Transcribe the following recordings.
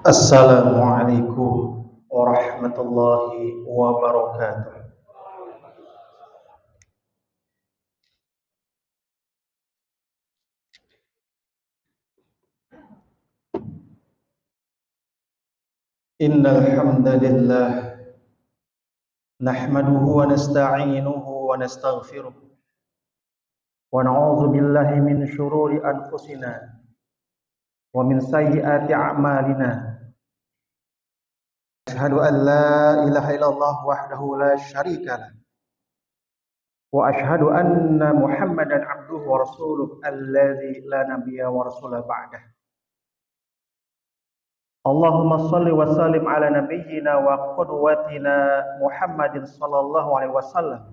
Assalamualaikum warahmatullahi wabarakatuh. Innal hamdalillah nahmaduhu wa nasta'inuhu wa nastaghfiruh wa na'udzu billahi min shururi anfusina wa min sayyiati a'malina. Asyhadu an la ilaha illallah wahdahu la syarika lah wa asyhadu anna Muhammadan abduhu wa rasuluh alladzi la nabiyya wa rasula ba'dah. Allahumma salli wa sallim ala nabiyyina wa qudwatina Muhammadin sallallahu alaihi wasallam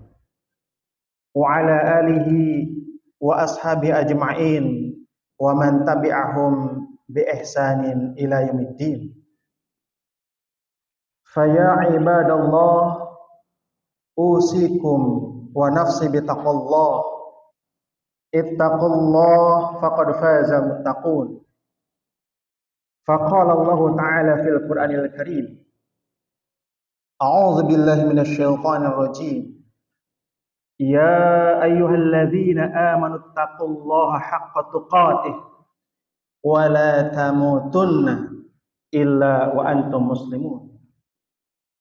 wa ala alihi wa ashabi ajma'in wa man tabi'ahum bi ihsanin ila yaumiddin. Faya ibadallah usikum wa nafsi bitaqwallah. Ittaqullah faqad faza muttaqun. Faqala Allah Ta'ala fil Qur'anil Karim. A'udzu billahi minasy syaithanir rajim. Ya ayyuhalladzina amanu taqullaha haqqa tuqatih wa la tamutunna illa wa antum muslimun.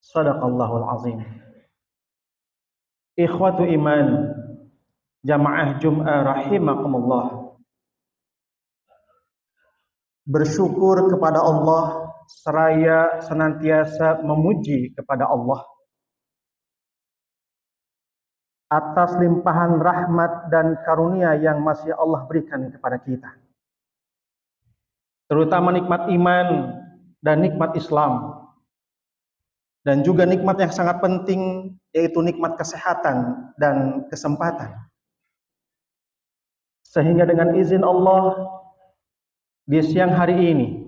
Shadaqallahul azim. Ikhwatu iman, jamaah Jum'ah rahimakumullah. Bersyukur kepada Allah seraya senantiasa memuji kepada Allah atas limpahan rahmat dan karunia yang masih Allah berikan kepada kita, terutama nikmat iman dan nikmat Islam, dan juga nikmat yang sangat penting yaitu nikmat kesehatan dan kesempatan. Sehingga dengan izin Allah di siang hari ini,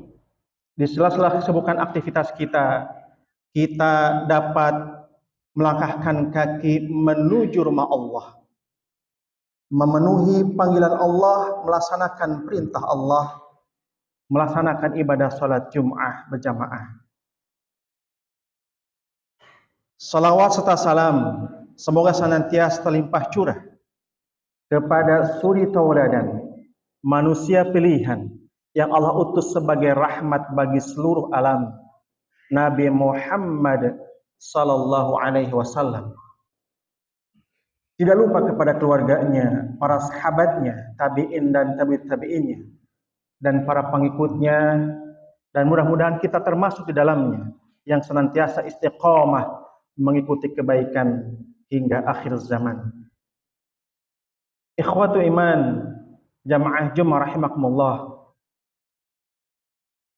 di sela-sela kesibukan aktivitas kita dapat melangkahkan kaki menuju rumah Allah, memenuhi panggilan Allah, melaksanakan perintah Allah, melaksanakan ibadah salat Jum'ah berjamaah. Salawat serta salam semoga senantiasa terlimpah curah kepada suri tauladan, manusia pilihan yang Allah utus sebagai rahmat bagi seluruh alam, Nabi Muhammad sallallahu alaihi wasallam. Tidak lupa kepada keluarganya, para sahabatnya, tabi'in dan tabi'innya, dan para pengikutnya, dan mudah-mudahan kita termasuk di dalamnya yang senantiasa istiqomah mengikuti kebaikan hingga akhir zaman. Ikhwatu iman, jamaah Jum'ah rahimakumullah.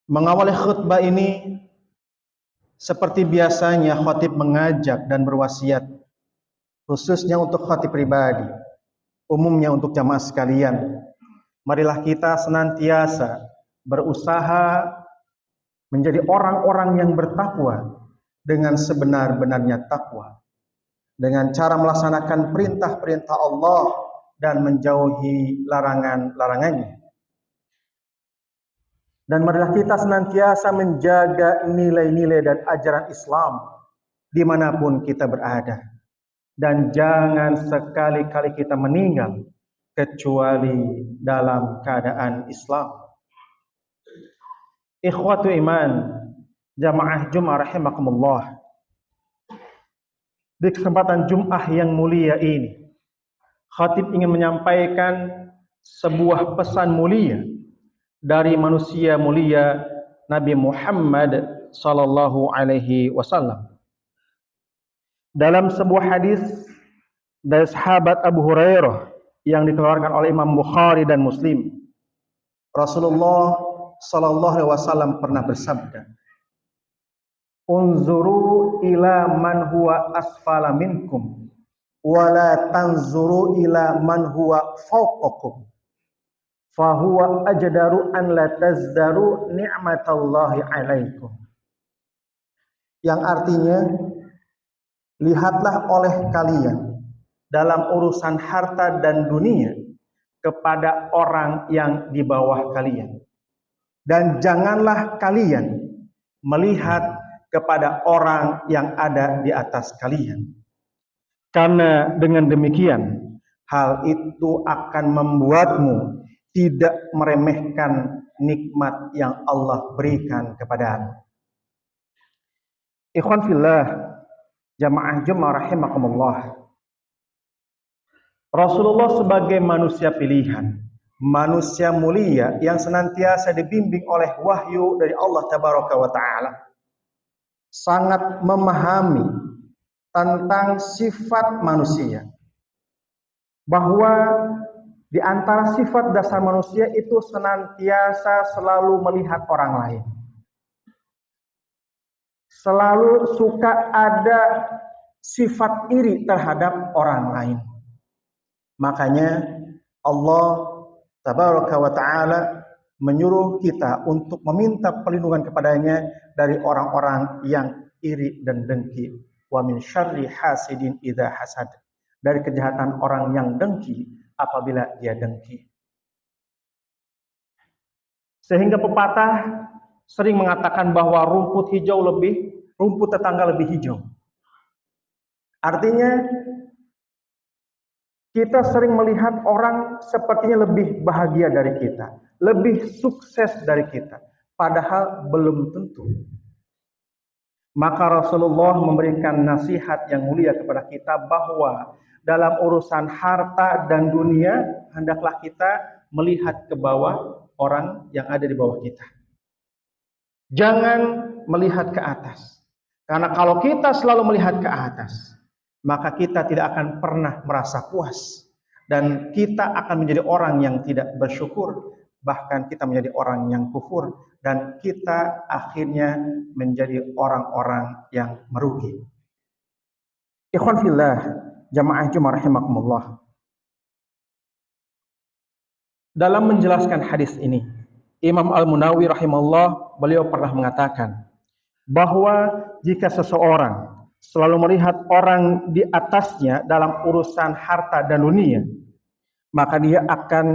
Mengawali khutbah ini, seperti biasanya khatib mengajak dan berwasiat, khususnya untuk khatib pribadi, umumnya untuk jamaah sekalian. Marilah kita senantiasa berusaha menjadi orang-orang yang bertakwa dengan sebenar-benarnya takwa, dengan cara melaksanakan perintah-perintah Allah dan menjauhi larangan-larangannya. Dan marilah kita senantiasa menjaga nilai-nilai dan ajaran Islam dimanapun kita berada. Dan jangan sekali-kali kita meninggal kecuali dalam keadaan Islam. Ikhwatu iman, jamaah Jum'ah rahimakumullah. Di kesempatan Jum'ah yang mulia ini, khatib ingin menyampaikan sebuah pesan mulia dari manusia mulia Nabi Muhammad sallallahu alaihi wasallam. Dalam sebuah hadis dari sahabat Abu Hurairah yang dikeluarkan oleh Imam Bukhari dan Muslim, Rasulullah sallallahu alaihi wasallam pernah bersabda, "Unzuru ila man huwa asfala minkum wa la tanzuru ila man huwa fawqakum. Fahuwa ajdaru an la tazdaru ni'matallahi alaikum." Yang artinya, lihatlah oleh kalian dalam urusan harta dan dunia kepada orang yang di bawah kalian, dan janganlah kalian melihat kepada orang yang ada di atas kalian. Karena dengan demikian, hal itu akan membuatmu tidak meremehkan nikmat yang Allah berikan kepadamu. Ikhwan fillah, jamaah Jumat rahimakumullah. Rasulullah sebagai manusia pilihan, manusia mulia yang senantiasa dibimbing oleh wahyu dari Allah Tabaraka wa Ta'ala, sangat memahami tentang sifat manusia, bahwa di antara sifat dasar manusia itu senantiasa selalu melihat orang lain, selalu suka ada sifat iri terhadap orang lain. Makanya Allah Tabaraka wa Ta'ala menyuruh kita untuk meminta perlindungan kepadanya dari orang-orang yang iri dan dengki. Wa min syarri hasidin idza hasad. Dari kejahatan orang yang dengki apabila dia dengki. Sehingga pepatah sering mengatakan bahwa rumput tetangga lebih hijau. Artinya kita sering melihat orang sepertinya lebih bahagia dari kita, lebih sukses dari kita, padahal belum tentu. Maka Rasulullah memberikan nasihat yang mulia kepada kita bahwa dalam urusan harta dan dunia, hendaklah kita melihat ke bawah orang yang ada di bawah kita. Jangan melihat ke atas. Karena kalau kita selalu melihat ke atas, maka kita tidak akan pernah merasa puas. Dan kita akan menjadi orang yang tidak bersyukur. Bahkan kita menjadi orang yang kufur. Dan kita akhirnya menjadi orang-orang yang merugi. Ikhwan fillah, jamaah Jumat rahimakumullah. Dalam menjelaskan hadis ini, Imam Al-Munawi rahimahullah, beliau pernah mengatakan bahwa jika seseorang selalu melihat orang di atasnya dalam urusan harta dan dunia, maka dia akan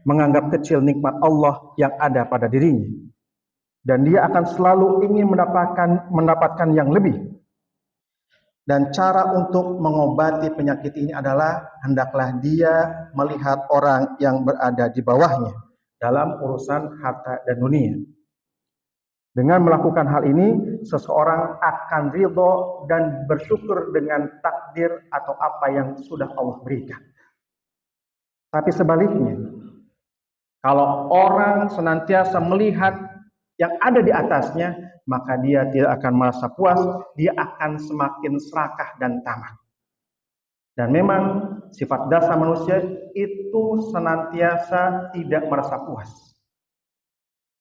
menganggap kecil nikmat Allah yang ada pada dirinya. Dan dia akan selalu ingin mendapatkan yang lebih. Dan cara untuk mengobati penyakit ini adalah hendaklah dia melihat orang yang berada di bawahnya dalam urusan harta dan dunia. Dengan melakukan hal ini, seseorang akan ridho dan bersyukur dengan takdir atau apa yang sudah Allah berikan. Tapi sebaliknya, kalau orang senantiasa melihat yang ada di atasnya, maka dia tidak akan merasa puas, dia akan semakin serakah dan tamak. Dan memang sifat dasar manusia itu senantiasa tidak merasa puas.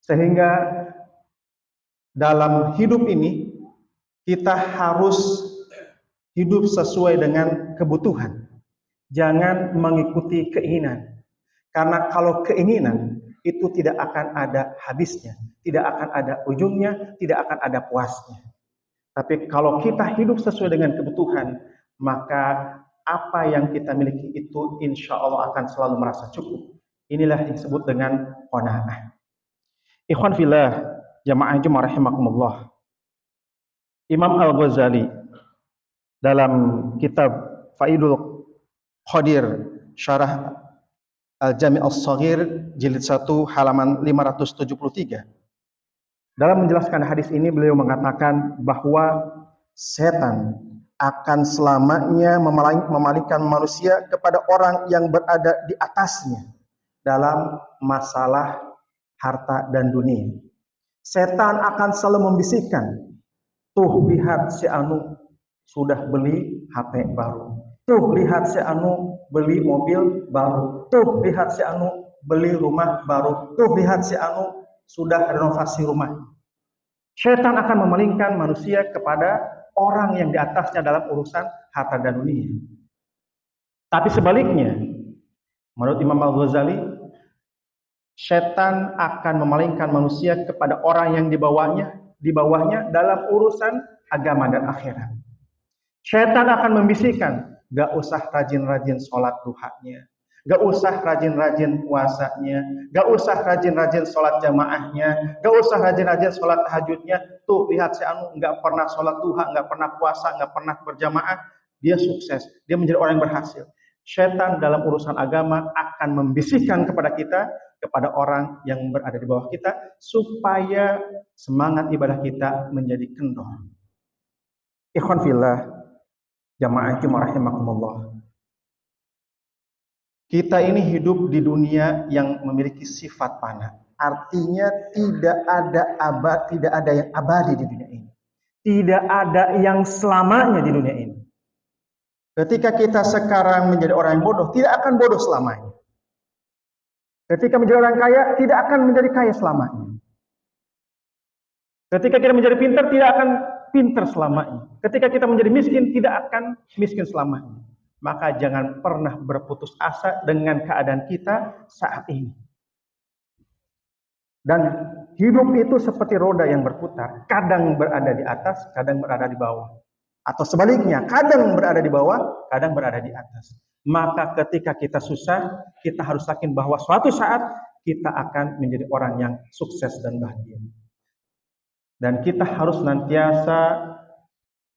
Sehingga dalam hidup ini kita harus hidup sesuai dengan kebutuhan. Jangan mengikuti keinginan. Karena kalau keinginan itu tidak akan ada habisnya, tidak akan ada ujungnya, tidak akan ada puasnya. Tapi kalau kita hidup sesuai dengan kebutuhan, maka apa yang kita miliki itu insya Allah akan selalu merasa cukup. Inilah yang disebut dengan qanaah. Ikhwan fillah, jamaah Jumat rahimakumullah. Imam Al-Ghazali dalam kitab Faidul Qadir Syarah Al-Jami' As-Shaghir jilid 1 halaman 573. Dalam menjelaskan hadis ini beliau mengatakan bahwa setan akan selamanya memalingkan manusia kepada orang yang berada di atasnya dalam masalah harta dan dunia. Setan akan selalu membisikkan, tuh lihat si Anu sudah beli HP baru. Tuh lihat si Anu beli mobil baru. Tuh lihat si Anu beli rumah baru. Tuh lihat si Anu sudah renovasi rumah. Syaitan akan memalingkan manusia kepada orang yang di atasnya dalam urusan harta dan dunia. Tapi sebaliknya, menurut Imam Al-Ghazali, syaitan akan memalingkan manusia kepada orang yang di bawahnya dalam urusan agama dan akhirat. Syaitan akan membisikkan, gak usah rajin-rajin sholat duhanya, Gak usah rajin-rajin puasanya, gak usah rajin-rajin sholat jamaahnya, gak usah rajin-rajin sholat tahajudnya. Tuh lihat si Anu nggak pernah sholat duha, nggak pernah puasa, nggak pernah berjamaah, dia sukses, dia menjadi orang yang berhasil. Syaitan dalam urusan agama akan membisikkan kepada kita, kepada orang yang berada di bawah kita, supaya semangat ibadah kita menjadi kendor. Ikhwan fillah, jamaah Jumat rahimakumullah. Kita ini hidup di dunia yang memiliki sifat fana. Artinya tidak ada yang abadi di dunia ini. Tidak ada yang selamanya di dunia ini. Ketika kita sekarang menjadi orang yang bodoh, tidak akan bodoh selamanya. Ketika menjadi orang kaya, tidak akan menjadi kaya selamanya. Ketika kita menjadi pintar, tidak akan pintar selamanya. Ketika kita menjadi miskin, tidak akan miskin selamanya. Maka jangan pernah berputus asa dengan keadaan kita saat ini. Dan hidup itu seperti roda yang berputar, kadang berada di atas, kadang berada di bawah. Atau sebaliknya, kadang berada di bawah, kadang berada di atas. Maka ketika kita susah, kita harus yakin bahwa suatu saat kita akan menjadi orang yang sukses dan bahagia. Dan kita harus senantiasa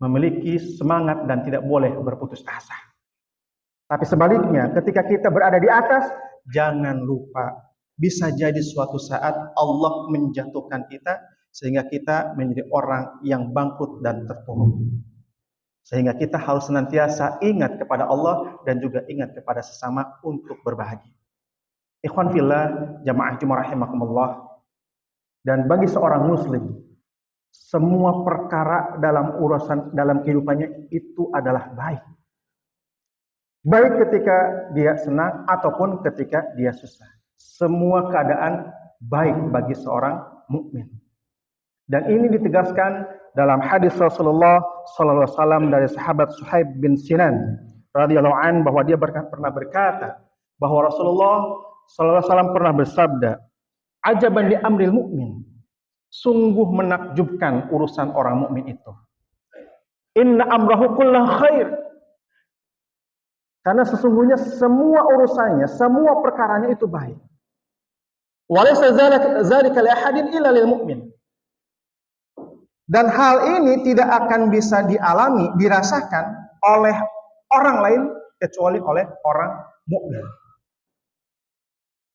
memiliki semangat dan tidak boleh berputus asa. Tapi sebaliknya, ketika kita berada di atas, jangan lupa, bisa jadi suatu saat Allah menjatuhkan kita, sehingga kita menjadi orang yang bangkrut dan terpuruk. Sehingga kita harus senantiasa ingat kepada Allah, dan juga ingat kepada sesama untuk berbahagia. Ikhwan fillah, jamaah Jumat rahimakumullah. Dan bagi seorang muslim, semua perkara dalam kehidupannya itu adalah baik. Baik ketika dia senang ataupun ketika dia susah. Semua keadaan baik bagi seorang mukmin. Dan ini ditegaskan dalam hadis Rasulullah sallallahu alaihi wasallam dari sahabat Suhaib bin Sinan radhiyallahu an, bahwa dia pernah berkata bahwa Rasulullah sallallahu alaihi wasallam pernah bersabda, "Ajaban li amril mukmin." Sungguh menakjubkan urusan orang mukmin itu. Inna amrahu kullahu khair. Karena sesungguhnya semua urusannya, semua perkaranya itu baik. Walaysa dzalika li ahadin illa lil mu'min. Dan hal ini tidak akan bisa dialami, dirasakan oleh orang lain kecuali oleh orang mukmin.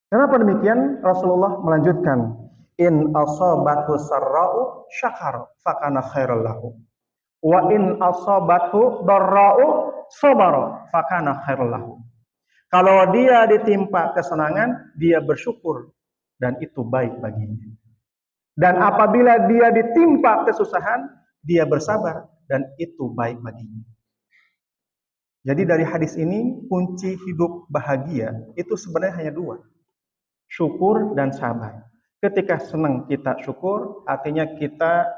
Kenapa demikian? Rasulullah melanjutkan, in asabathu sarra'u syakara fakana khairal lahu. Wa in asabathu darra'u sabara fakana khairul lahu. Kalau dia ditimpa kesenangan, dia bersyukur dan itu baik baginya. Dan apabila dia ditimpa kesusahan, dia bersabar dan itu baik baginya. Jadi dari hadis ini, kunci hidup bahagia itu sebenarnya hanya dua. Syukur dan sabar. Ketika senang kita syukur, artinya kita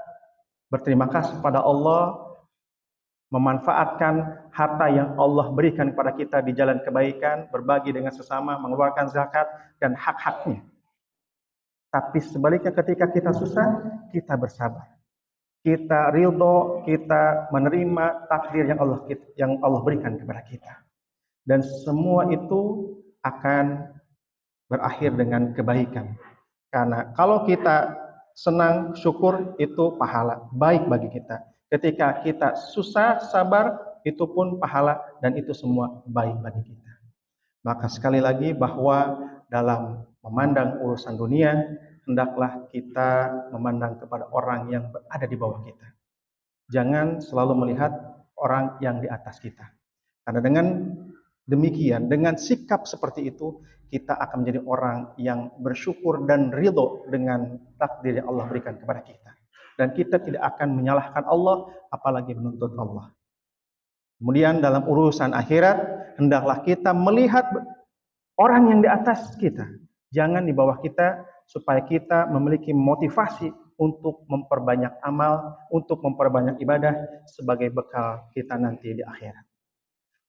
berterima kasih kepada Allah, memanfaatkan harta yang Allah berikan kepada kita di jalan kebaikan, berbagi dengan sesama, mengeluarkan zakat dan hak-haknya. Tapi sebaliknya ketika kita susah, kita bersabar. Kita ridho, kita menerima takdir yang Allah berikan kepada kita. Dan semua itu akan berakhir dengan kebaikan. Karena kalau kita senang, syukur, itu pahala baik bagi kita. Ketika kita susah, sabar, itu pun pahala dan itu semua baik bagi kita. Maka sekali lagi bahwa dalam memandang urusan dunia, hendaklah kita memandang kepada orang yang berada di bawah kita. Jangan selalu melihat orang yang di atas kita. Karena dengan demikian, dengan sikap seperti itu, kita akan menjadi orang yang bersyukur dan ridho dengan takdir yang Allah berikan kepada kita. Dan kita tidak akan menyalahkan Allah, apalagi menuntut Allah. Kemudian dalam urusan akhirat, hendaklah kita melihat orang yang di atas kita, jangan di bawah kita, supaya kita memiliki motivasi untuk memperbanyak amal, untuk memperbanyak ibadah sebagai bekal kita nanti di akhirat.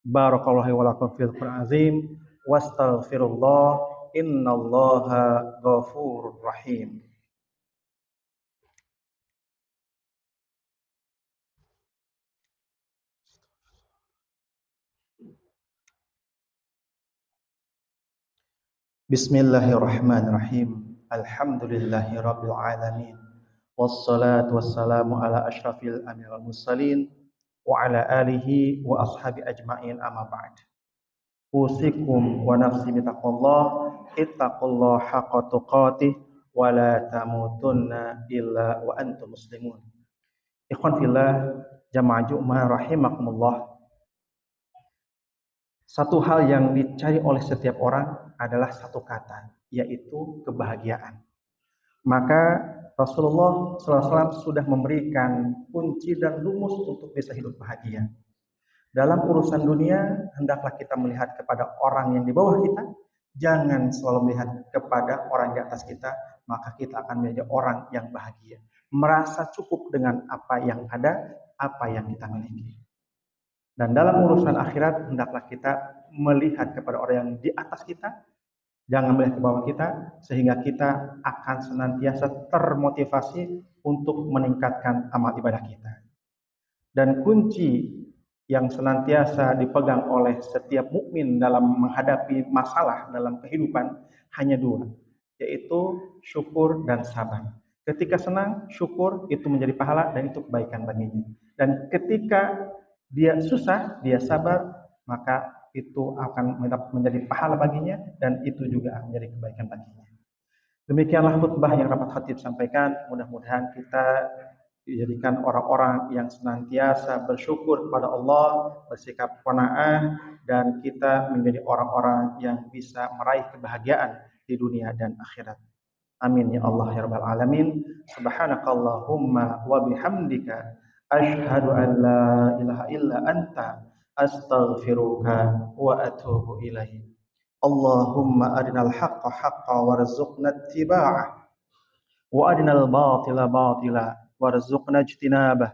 Barakallahu wa lakum fil Qur'an azim, wastaghfirullah, innallaha ghafurur rahim. Bismillahirrahmanirrahim. Alhamdulillahirabbil alamin. Wassalatu wassalamu ala asyrafil anbiya'i wal mursalin wa ala alihi wa ashabi ajmain, amma ba'd. Usikum wa nafsi bitaqwallah, ittaqullaha haqqa tuqatih wa la tamutunna illa wa antum muslimun. Ikhwan fillah, jamaah Jumat rahimakumullah. Satu hal yang dicari oleh setiap orang adalah satu kata, yaitu kebahagiaan. Maka Rasulullah SAW sudah memberikan kunci dan rumus untuk bisa hidup bahagia. Dalam urusan dunia, hendaklah kita melihat kepada orang yang di bawah kita, jangan selalu melihat kepada orang di atas kita, maka kita akan menjadi orang yang bahagia. Merasa cukup dengan apa yang ada, apa yang kita miliki. Dan dalam urusan akhirat, hendaklah kita melihat kepada orang yang di atas kita, jangan melihat ke bawah kita, sehingga kita akan senantiasa termotivasi untuk meningkatkan amal ibadah kita. Dan kunci yang senantiasa dipegang oleh setiap mukmin dalam menghadapi masalah dalam kehidupan hanya dua, yaitu syukur dan sabar. Ketika senang, syukur itu menjadi pahala dan itu kebaikan baginya. Dan ketika dia susah, dia sabar, maka itu akan menjadi pahala baginya dan itu juga akan menjadi kebaikan baginya. Demikianlah khutbah yang Rapat Khatib sampaikan. Mudah-mudahan kita dijadikan orang-orang yang senantiasa bersyukur kepada Allah, bersikap qanaah, dan kita menjadi orang-orang yang bisa meraih kebahagiaan di dunia dan akhirat. Amin ya Allah ya rabbal alamin. Subhanakallahumma wa bihamdika asyhadu an la ilaha illa anta astaghfiruka wa atubu ilaik. Allahumma arinal haqqa haqqan warzuqna ittiba'ah wa arinal batila batila warzuqna ijtinabah.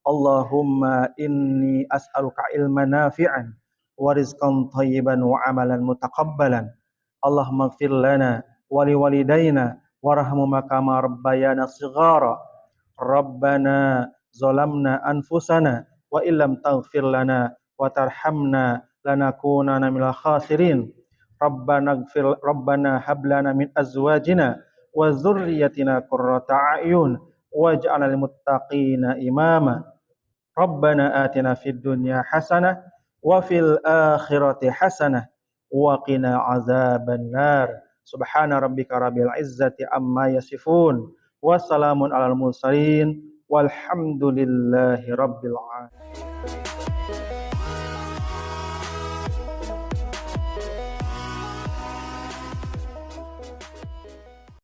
Allahumma inni as'aluka ilman nafi'an wa rizqan thayyiban wa amalan mutaqabbalan. Allahumma ighfir lana wa liwalidayna warhamhuma kama rabbayana shighara. Rabbana zalamna anfusana wa illam taghfir lana wa tarhamna lanakunanna minal khasirin. Rabbana hab lana min azwajina wa dzurriyyatina qurrata a'yun waj'alna lil muttaqina imama. Rabbana atina fid dunya hasanah wa fil akhirati hasanah wa qina azabannar. Subhana rabbika rabbil izzati amma yasifun. Wassalamun alal mursalin walhamdulillahi rabbil alamin.